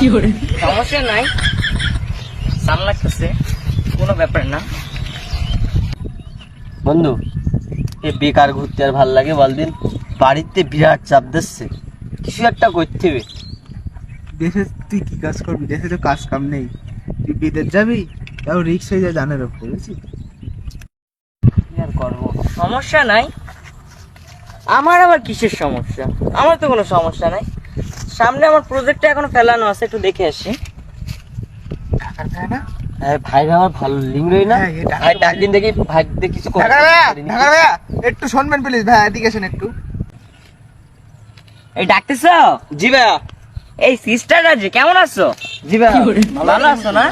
সমস্যা নাই, সান লাগতেছে, কোনো ব্যাপার না। বন্ধু এই বেকার ঘুরতে আর ভাল লাগে বলদিন? বাড়িতে বিরাট চাপ দিচ্ছে, কিছু একটা করতে হবে। দেশে তুই কি কাজ করবি? দেশে তো কাজ কাম নেই, তুই বিদেশ যাবি, তাও রিক্স হয়ে যায় জানের ওপরে, বুঝছিস? কি আর করবো? সমস্যা নাই, আমার আবার কিসের সমস্যা? আমার তো কোনো সমস্যা নাই। সামনে আমার প্রজেক্টটা এখনো ফেলানো আছে, একটু দেখে আসি। ঢাকার ভাই না? হ্যাঁ ভাই আমার ভালো লিঙ্ক রই না। হ্যাঁ, এটা ভাই ডাকদিন দেখি, ভাই দেখি কিছু ঢাকার ভাইয়া, ঢাকার ভাইয়া, একটু শুনবেন প্লিজ ভাই, এদিকে আসেন একটু। এই ডাকতেছ? জি ভাইয়া। এই সিস্টার রাজি, কেমন আছো? জি ভাইয়া। ভালো আছো না?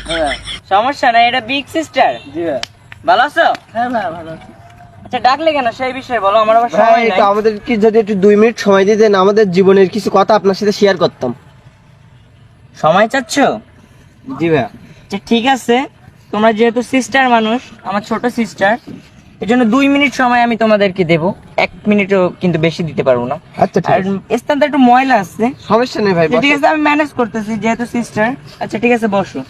হ্যাঁ সমস্যা নাই, এটা বিগ সিস্টার। জি ভাইয়া। ভালো আছো? হ্যাঁ ভাই ভালো আছি। আচ্ছা ডাকলে কেন, সেই বিষয়ে বলো, আমার আবার ভাই সময় নাই। একটু আমাদের কি যদি একটু 2 মিনিট সময় দিতেন, আমাদের জীবনের কিছু কথা আপনার সাথে শেয়ার করতাম। সময় চাচ্ছ? জি ভাইয়া। আচ্ছা ঠিক আছে, তোমরা যেহেতু সিস্টার মানুষ, আমার ছোট সিস্টার, এর জন্য 2 মিনিট সময় আমি তোমাদেরকে দেবো। 1 মিনিটও কিন্তু বেশি দিতে পারবো না। আচ্ছা ঠিক আর আছে। স্থানটা একটু ময়লা আছে, সমস্যা নেই ভাই, ঠিক আছে আমি ম্যানেজ করতেছি যেহেতু সিস্টার। আচ্ছা ঠিক আছে, বসো।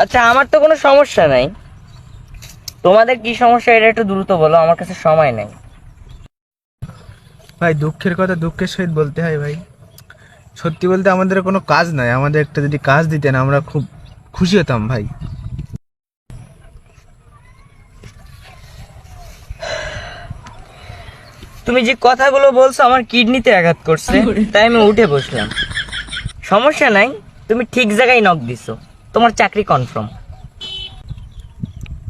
আচ্ছা আমার তো কোনো সমস্যা নাই, তোমাদের কি সমস্যা এটা একটু দ্রুত বলো, আমার কাছে সময় নেই। ভাই দুঃখের কথা দুঃখের সহিত বলতে হয় ভাই। সত্যি বলতে আমাদের কোনো কাজ নাই, আমাদের একটা যদি কাজ দিতেন আমরা খুব খুশি হতাম ভাই। তুমি যে কথাগুলো বলছো আমার কিডনিতে আঘাত করছে, তাই আমি উঠে বসলাম। সমস্যা নাই, তুমি ঠিক জায়গায় নক দিছো, তোমার চাকরি কনফার্ম।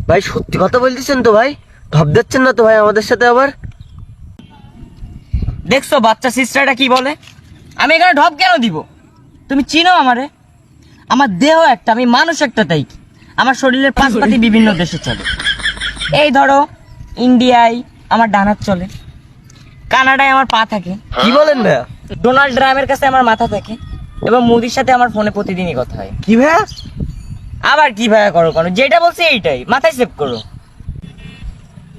ভাই সত্যি কথা বলতেছেন তো ভাই? ভাব দিচ্ছেন না তো ভাই আমাদের সাথে আবার? দেখছো বাচ্চা সিস্টারটা কি বলে? আমি এখানে ঢপ কেন দিব? তুমি চিনো আমারে? আমার দেহ একটা, আমি মানুষ একটা, তাই কি আমার শরীরের পাশপাতি বিভিন্ন দেশে চলে। এই ধরো ইন্ডিয়ায় আমার ডান হাত চলে, কানাডায় আমার পা থাকে, কি বলেন ভাইয়া? ডোনাল্ড ট্রাম্পের কাছে আমার মাথা থাকে, এবং মোদির সাথে আমার ফোনে প্রতিদিনই কথা হয়। কি ভাইয়া? আবার কি ভাইয়া করো, যেটা বলছি এইটাই মাথায় সেভ করো।